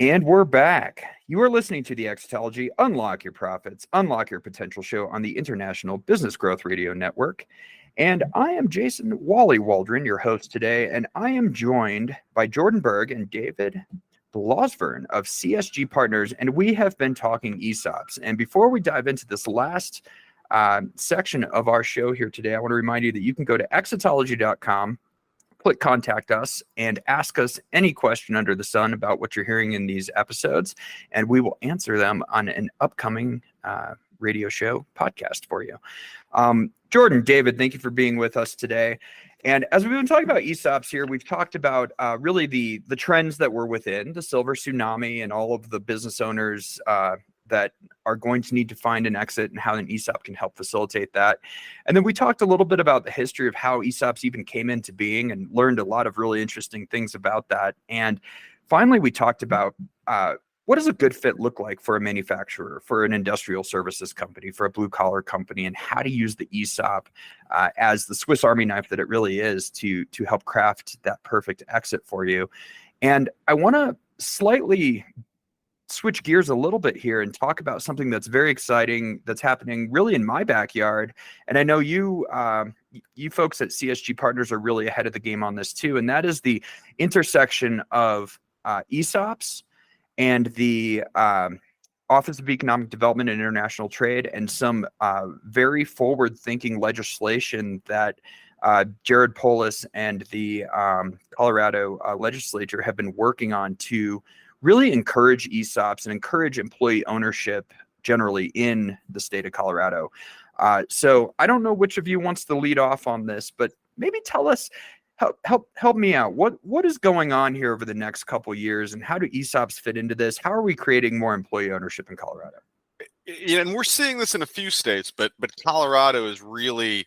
And we're back. You are listening to the Exotology Unlock Your Profits, Unlock Your Potential show on the International Business Growth Radio Network. And I am Jason Wally Waldron, your host today, and I am joined by Jordan Berg and David Blauzen of CSG Partners, and we have been talking ESOPs. And before we dive into this last section of our show here today, I want to remind you that you can go to exotology.com, click contact us, and ask us any question under the sun about what you're hearing in these episodes, and we will answer them on an upcoming radio show podcast for you. Jordan, David, thank you for being with us today. And as we've been talking about ESOPs here, we've talked about really the trends that were within the silver tsunami and all of the business owners that are going to need to find an exit and how an ESOP can help facilitate that. And then we talked a little bit about the history of how ESOPs even came into being and learned a lot of really interesting things about that. And finally, we talked about what does a good fit look like for a manufacturer, for an industrial services company, for a blue collar company, and how to use the ESOP as the Swiss Army knife that it really is to help craft that perfect exit for you. And I want to slightly switch gears a little bit here and talk about something that's very exciting that's happening really in my backyard. And I know you folks at CSG Partners are really ahead of the game on this too. And that is the intersection of ESOPs and the Office of Economic Development and International Trade, and some very forward-thinking legislation that Jared Polis and the Colorado legislature have been working on to really encourage ESOPs and encourage employee ownership generally in the state of Colorado. So I don't know which of you wants to lead off on this, but maybe tell us, help me out. What is going on here over the next couple of years, and how do ESOPs fit into this? How are we creating more employee ownership in Colorado? Yeah, and we're seeing this in a few states, but Colorado is really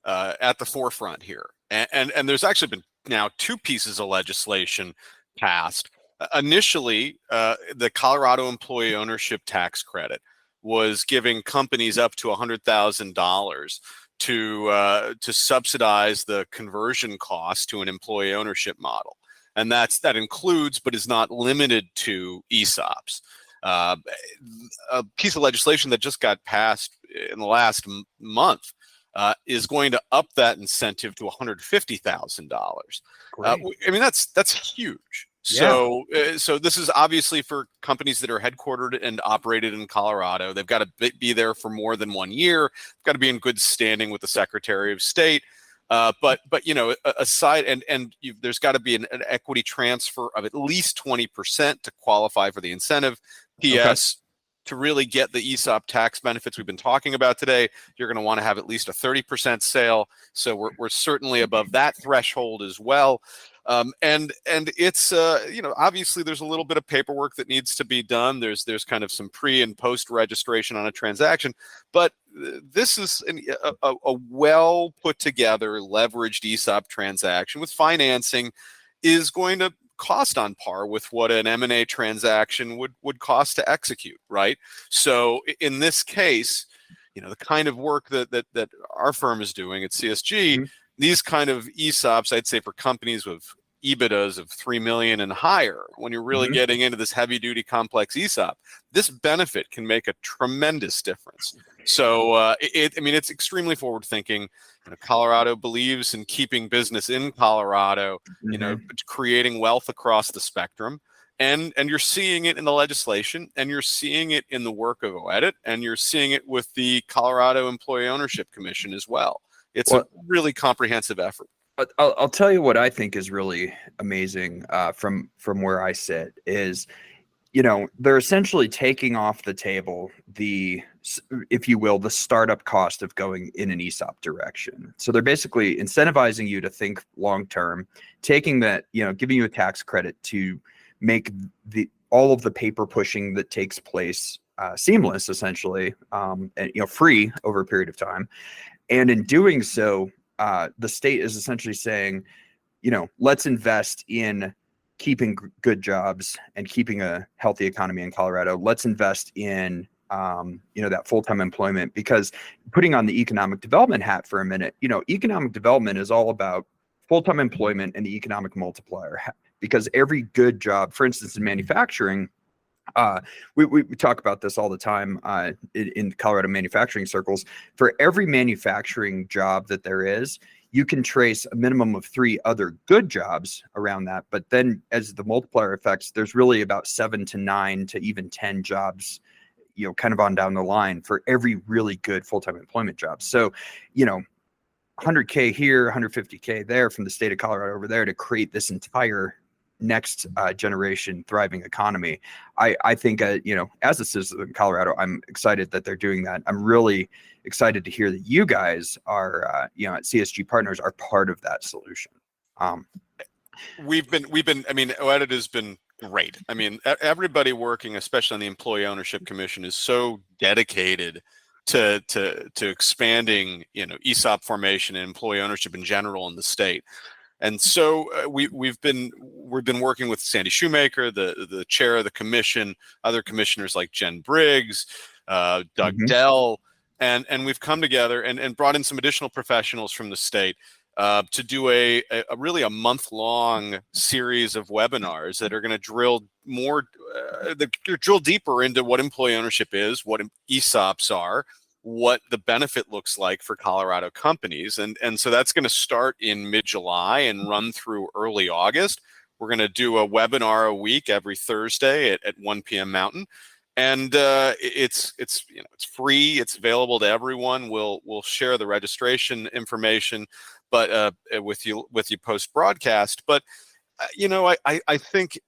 at the forefront here. And there's actually been now two pieces of legislation passed. Initially, the Colorado Employee Ownership Tax Credit was giving companies up to $100,000 to subsidize the conversion cost to an employee ownership model, and that includes, but is not limited to, ESOPs. A piece of legislation that just got passed in the last month is going to up that incentive to $150,000. I mean, that's huge. So, so this is obviously for companies that are headquartered and operated in Colorado. They've got to be there for more than 1 year. They've got to be in good standing with the Secretary of State. But you know, aside there's got to be an equity transfer of at least 20% to qualify for the incentive. P.S. To really get the ESOP tax benefits we've been talking about today, you're going to want to have at least a 30% sale. So we're certainly above that threshold as well. And it's you know, obviously there's a little bit of paperwork that needs to be done. There's kind of some pre and post registration on a transaction, but this is a well put together leveraged ESOP transaction with financing is going to cost on par with what an M&A transaction would cost to execute, right? So in this case, you know, the kind of work that our firm is doing at CSG, these kind of ESOPs, I'd say for companies with EBITDAs of 3 million and higher, when you're really getting into this heavy duty complex ESOP, this benefit can make a tremendous difference. So I mean, it's extremely forward thinking. You know, Colorado believes in keeping business in Colorado, you know, creating wealth across the spectrum. And you're seeing it in the legislation, and you're seeing it in the work of OEDIT, and you're seeing it with the Colorado Employee Ownership Commission as well. It's a really comprehensive effort. I'll tell you what I think is really amazing from where I sit is, you know, they're essentially taking off the table the, if you will, the startup cost of going in an ESOP direction. So they're basically incentivizing you to think long term, taking that, you know, giving you a tax credit to make all of the paper pushing that takes place seamless, essentially, and, you know, free over a period of time. And in doing so, the state is essentially saying, you know, let's invest in keeping good jobs and keeping a healthy economy in Colorado. Let's invest in, you know, that full-time employment, because putting on the economic development hat for a minute, you know, economic development is all about full-time employment and the economic multiplier, because every good job, for instance, in manufacturing, We talk about this all the time in Colorado manufacturing circles. For every manufacturing job that there is, you can trace a minimum of 3 other good jobs around that. But then as the multiplier effects, there's really about 7 to 9 to even 10 jobs, kind of on down the line for every really good full-time employment job. So, 100K here, 150K there from the state of Colorado over there to create this entire next generation thriving economy. I think, as a citizen of Colorado, I'm excited that they're doing that. I'm really excited to hear that you guys are, at CSG Partners are part of that solution. We've been, I mean, OEDIT has been great. I mean, everybody working, especially on the Employee Ownership Commission, is so dedicated to expanding, ESOP formation and employee ownership in general in the state. And so we've been working with Sandy Shoemaker, the chair of the commission, other commissioners like Jen Briggs, Doug Dell, and we've come together and brought in some additional professionals from the state to do a really a month-long series of webinars that are going to drill deeper into what employee ownership is, what ESOPs are, what the benefit looks like for Colorado companies. And so that's going to start in mid-July and run through early August. We're going to do a webinar a week every Thursday at 1 p.m. Mountain. And it's free. It's available to everyone. We'll share the registration information, but with you post broadcast. But I think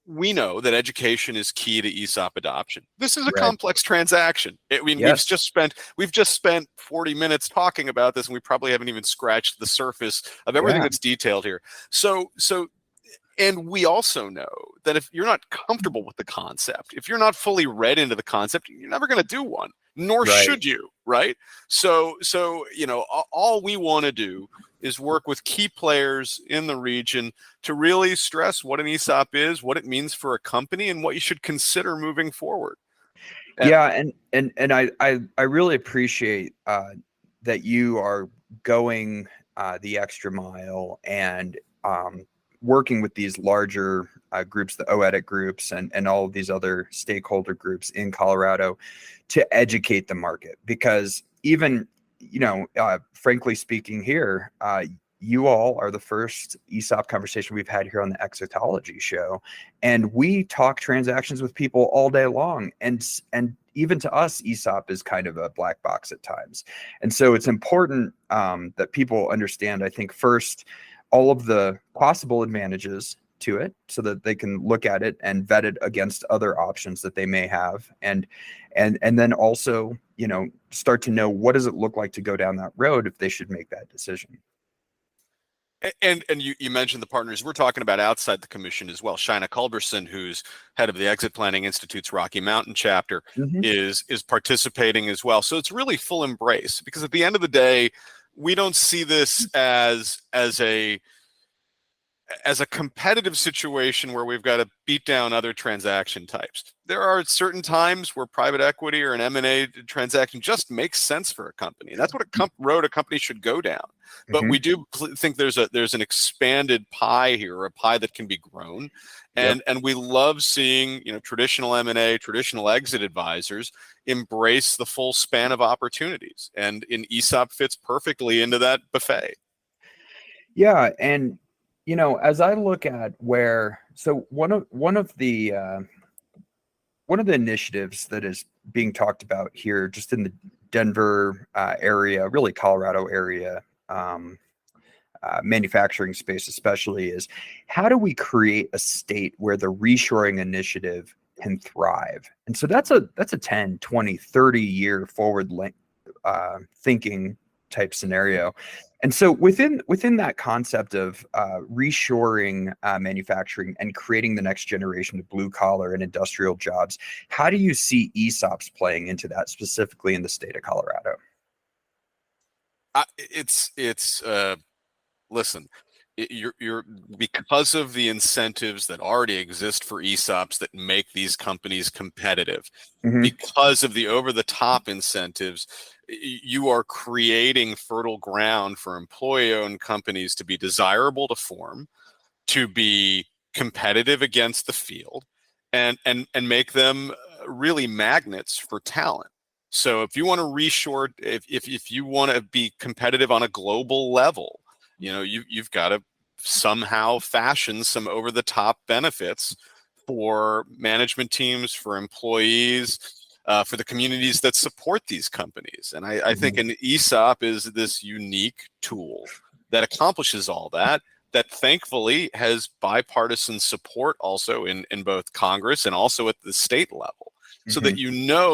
we know that education is key to ESOP adoption. This is a complex transaction. Yes. We've just spent 40 minutes talking about this, and we probably haven't even scratched the surface of everything that's detailed here. And we also know that if you're not comfortable with the concept, if you're not fully read into the concept, you're never going to do one, nor should you, right? So all we want to do is work with key players in the region to really stress what an ESOP is, what it means for a company, and what you should consider moving forward. And I really appreciate that you are going the extra mile and working with these larger groups, the OEDIT groups, and all of these other stakeholder groups in Colorado to educate the market. Because even, frankly speaking here, you all are the first ESOP conversation we've had here on the Exotology show. And we talk transactions with people all day long. And even to us, ESOP is kind of a black box at times. And so it's important that people understand, I think, first, all of the possible advantages to it so that they can look at it and vet it against other options that they may have. And then also, start to know what does it look like to go down that road if they should make that decision. And you mentioned the partners we're talking about outside the commission as well. Shaina Culberson, who's head of the Exit Planning Institute's Rocky Mountain chapter, is participating as well. So it's really full embrace, because at the end of the day, we don't see this as a competitive situation where we've got to beat down other transaction types. There are certain times where private equity or an M&A transaction just makes sense for a company. And that's what road a company should go down. But we do think there's an expanded pie here, a pie that can be grown. And we love seeing, traditional M&A, traditional exit advisors embrace the full span of opportunities. And ESOP fits perfectly into that buffet. Yeah. And as I look at one of the initiatives that is being talked about here, just in the Denver area, really Colorado area, manufacturing space especially, is how do we create a state where the reshoring initiative can thrive? And so that's a 10, 20, 30 year forward thinking type scenario. And so within that concept of reshoring manufacturing and creating the next generation of blue collar and industrial jobs, how do you see ESOPs playing into that, specifically in the state of Colorado? Listen, you're because of the incentives that already exist for ESOPs that make these companies competitive, because of the over-the-top incentives, you are creating fertile ground for employee-owned companies to be desirable to form, to be competitive against the field, and make them really magnets for talent. So if you want to reshore, if you want to be competitive on a global level, you've got to somehow fashion some over-the-top benefits for management teams, for employees, for the communities that support these companies. And I think an ESOP is this unique tool that accomplishes all that thankfully has bipartisan support also in both Congress and also at the state level, so that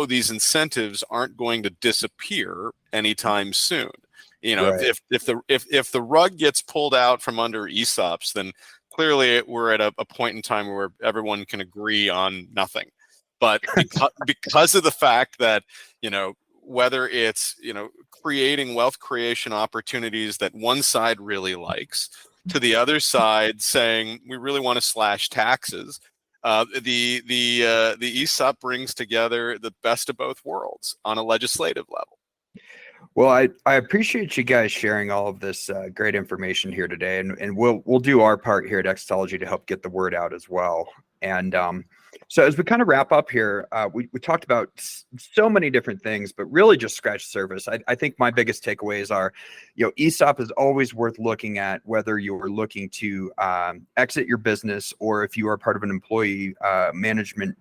these incentives aren't going to disappear anytime soon. Right. If the rug gets pulled out from under ESOPs, then clearly we're at a point in time where everyone can agree on nothing. But because of the fact that, whether it's, creating wealth creation opportunities that one side really likes, to the other side saying we really want to slash taxes, the ESOP brings together the best of both worlds on a legislative level. Well, I appreciate you guys sharing all of this great information here today, and we'll do our part here at Extology to help get the word out as well. And so as we kind of wrap up here, we talked about so many different things, but really just scratched the surface. I think my biggest takeaways are, ESOP is always worth looking at, whether you're looking to exit your business or if you are part of an employee management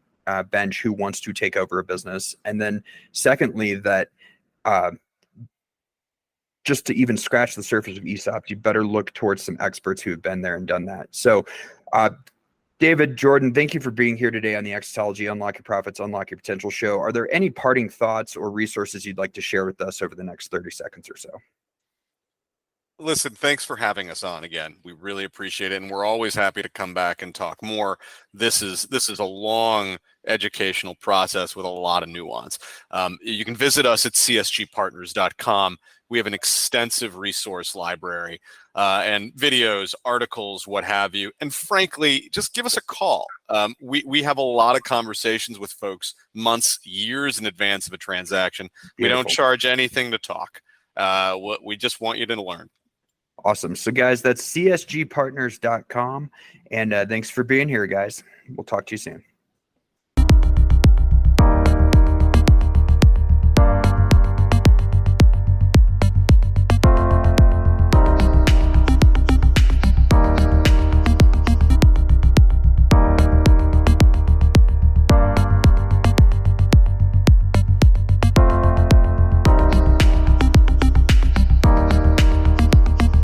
bench who wants to take over a business. And then secondly, that just to even scratch the surface of ESOPs, you better look towards some experts who have been there and done that. So David, Jordan, thank you for being here today on the Extology Unlock Your Profits, Unlock Your Potential show. Are there any parting thoughts or resources you'd like to share with us over the next 30 seconds or so? Listen, thanks for having us on again. We really appreciate it, and we're always happy to come back and talk more. This is a long educational process with a lot of nuance. You can visit us at csgpartners.com. We have an extensive resource library and videos, articles, what have you. And frankly, just give us a call. We have a lot of conversations with folks months, years in advance of a transaction. Beautiful. We don't charge anything to talk. We just want you to learn. Awesome. So guys, that's csgpartners.com. And thanks for being here, guys. We'll talk to you soon.